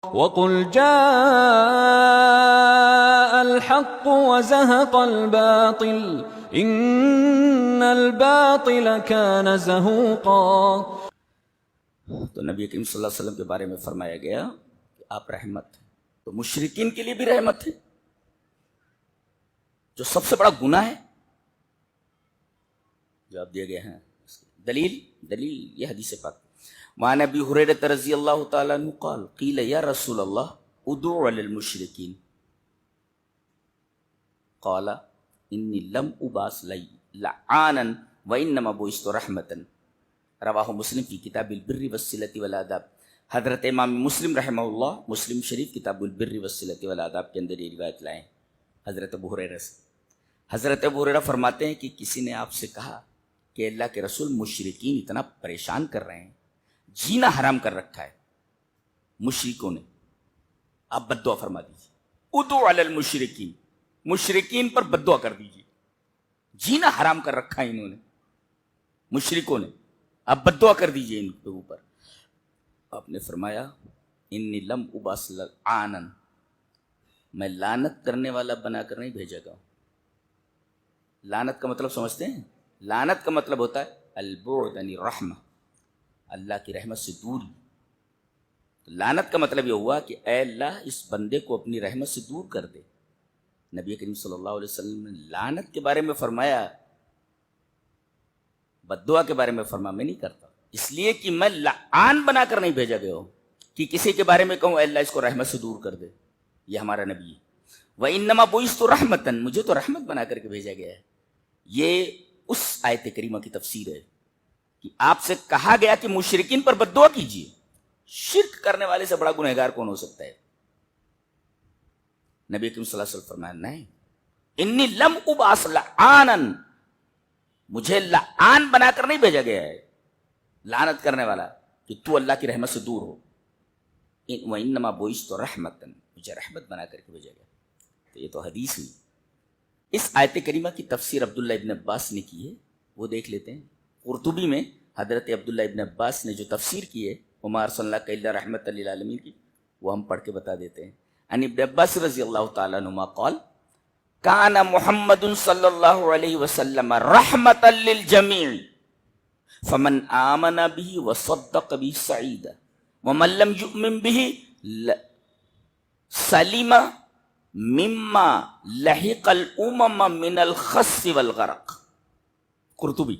وَقُلْ جَاءَ الْحَقُّ وَزَهَقَ الْبَاطِلُ إِنَّ الْبَاطِلَ كَانَ زَهُوقًا۔ تو نبی کریم صلی اللہ علیہ وسلم کے بارے میں فرمایا گیا کہ آپ رحمت ہیں، تو مشرکین کے لیے بھی رحمت ہے، جو سب سے بڑا گناہ ہے۔ جواب دیا گیا ہے، دلیل یہ حدیث پاک۔ وعن ابی ہریرہ رضی اللہ تعالیٰ عنہ قال قیل یا رسول اللہ ادعو علی المشرکین قال انی لم ابعث لعانا وانما بعثت رحمتا، رواہ مسلم فی کتاب البر والصلۃ والآداب۔ حضرت امام مسلم رحمہ اللہ مسلم شریف کتاب البر والصلۃ والآداب کے اندر یہ روایت لائے حضرت ابو ہریرہ سے۔ حضرت ابو ہریرہ فرماتے ہیں کہ کسی نے آپ سے کہا کہ اللہ کے رسول مشرکین اتنا پریشان کر رہے ہیں، جینا حرام کر رکھا ہے مشرکوں نے، آپ بد دعا فرما دیجیے، ادعو علی المشرکین، مشرکین پر بد دعا کر دیجیے، جینا حرام کر رکھا ہے انہوں نے، مشرکوں نے، آپ بد دعا کر دیجیے ان کے اوپر۔ آپ نے فرمایا انی لم ابعث لعانا، میں لعنت کرنے والا بنا کر نہیں بھیجا گا۔ لعنت کا مطلب سمجھتے ہیں؟ لعنت کا مطلب ہوتا ہے البعد عن الرحمہ، اللہ کی رحمت سے دور۔ لعنت کا مطلب یہ ہوا کہ اے اللہ اس بندے کو اپنی رحمت سے دور کر دے۔ نبی کریم صلی اللہ علیہ وسلم نے لعنت کے بارے میں فرمایا، بد دعا کے بارے میں فرمایا میں نہیں کرتا، اس لیے کہ میں لعان بنا کر نہیں بھیجا گیا ہوں کہ کسی کے بارے میں کہوں اے اللہ اس کو رحمت سے دور کر دے، یہ ہمارا نبی ہے۔ وَإِنَّمَا بُعِثْتُ رَحْمَةً، مجھے تو رحمت بنا کر کے بھیجا گیا ہے۔ یہ اس آیت کریمہ کی تفسیر ہے کہ آپ سے کہا گیا کہ مشرکین پر بد دعا کیجیے۔ شرک کرنے والے سے بڑا گنہگار کون ہو سکتا ہے؟ نبی کریم صلی اللہ علیہ وسلم فرمایا نہیں، انی لم ابعث لعانا، مجھے لعان بنا کر نہیں بھیجا گیا ہے، لعنت کرنے والا کہ تو اللہ کی رحمت سے دور ہو۔ وَإِنَّمَا بُعِثْتُ رَحْمَةً، مجھے رحمت بنا کر کے بھیجا گیا۔ تو یہ تو حدیث ہوئی۔ اس آیت کریمہ کی تفسیر عبداللہ ابن عباس نے کی ہے، وہ دیکھ لیتے ہیں۔ قرطبی میں حضرت عبداللہ ابن عباس نے جو تفسیر کی ہے وما ارسلناک الا رحمۃ للعالمین کی، وہ ہم پڑھ کے بتا دیتے ہیں۔ عن ابن عباس رضی اللہ تعالیٰ عنہما قال کان محمد صلی اللہ علیہ وسلم رحمۃ للجمیع فمن آمن به وصدق به سعید ومن لم یؤمن به سلم مما لحق الامم من الخس والغرق۔ قرطبی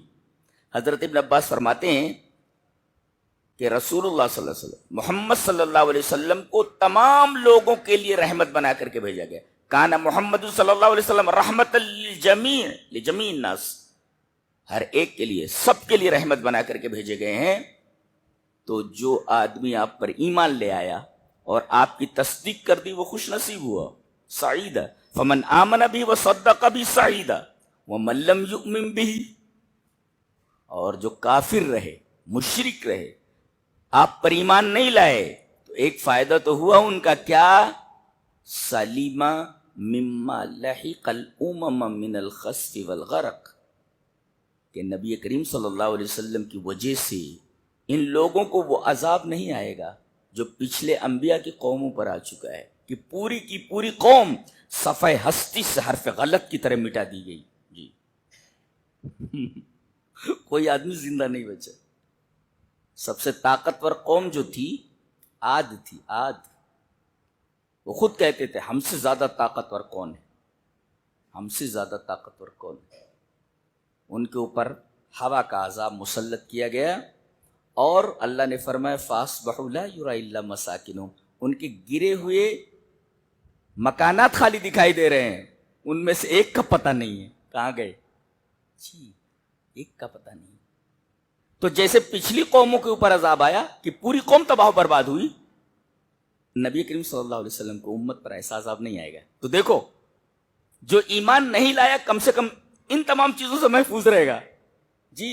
حضرت ابن عباس فرماتے ہیں کہ رسول اللہ صلی اللہ علیہ وسلم محمد صلی اللہ علیہ وسلم کو تمام لوگوں کے لیے رحمت بنا کر کے بھیجا گیا۔ کان محمد صلی اللہ علیہ وسلم رحمت للجمیع، لجمیع الناس، ہر ایک کے لیے، سب کے لیے رحمت بنا کر کے بھیجے گئے ہیں۔ تو جو آدمی آپ پر ایمان لے آیا اور آپ کی تصدیق کر دی وہ خوش نصیب ہوا، سعید۔ فمن آمن بھی وصدق بھی سعید ومن لم یؤمن بھی، اور جو کافر رہے، مشرک رہے، آپ پر ایمان نہیں لائے تو ایک فائدہ تو ہوا ان کا، کیا؟ سلیمہ مما لحق الامم من الخس والغرق، کہ نبی کریم صلی اللہ علیہ وسلم کی وجہ سے ان لوگوں کو وہ عذاب نہیں آئے گا جو پچھلے انبیاء کی قوموں پر آ چکا ہے، کہ پوری کی پوری قوم صفحہ ہستی سے حرف غلط کی طرح مٹا دی گئی۔ جی کوئی آدمی زندہ نہیں بچا۔ سب سے طاقتور قوم جو تھی عاد تھی، عاد، وہ خود کہتے تھے ہم سے زیادہ طاقتور کون ہے، ہم سے زیادہ طاقتور کون ہے۔ ان کے اوپر ہوا کا عذاب مسلط کیا گیا اور اللہ نے فرمایا فَأَصْبَحُوا لَا يُرَىٰ إِلَّا مَسَاكِنُهُمْ، ان کے گرے ہوئے مکانات خالی دکھائی دے رہے ہیں، ان میں سے ایک کا پتہ نہیں ہے کہاں گئے، جی ایک کا پتہ نہیں۔ تو جیسے پچھلی قوموں کے اوپر عذاب آیا کہ پوری قوم تباہ و برباد ہوئی، نبی کریم صلی اللہ علیہ وسلم کو امت پر ایسا عذاب نہیں آئے گا۔ تو دیکھو جو ایمان نہیں لایا کم سے کم ان تمام چیزوں سے محفوظ رہے گا۔ جی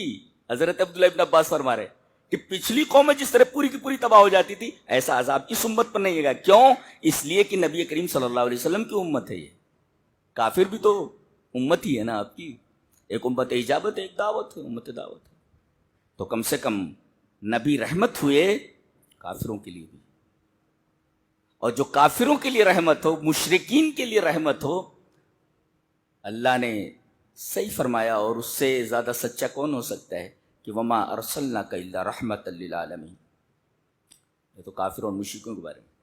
حضرت عبداللہ ابن عباس فرما رہے کہ پچھلی قومیں جس طرح پوری کی پوری تباہ ہو جاتی تھی، ایسا عذاب اس امت پر نہیں آئے گا۔ کیوں؟ اس لیے کہ نبی کریم صلی اللہ علیہ وسلم کی امت ہے یہ، کافر بھی تو امت ہی ہے نا آپ کی، ایک امت اجابت ہے، ایک دعوت ہے، امت دعوت ہے۔ تو کم سے کم نبی رحمت ہوئے کافروں کے لیے بھی۔ اور جو کافروں کے لیے رحمت ہو، مشرکین کے لیے رحمت ہو، اللہ نے صحیح فرمایا، اور اس سے زیادہ سچا کون ہو سکتا ہے کہ وما ارسلناک الا رحمۃ للعالمین. یہ تو کافروں اور مشرکوں کے بارے میں.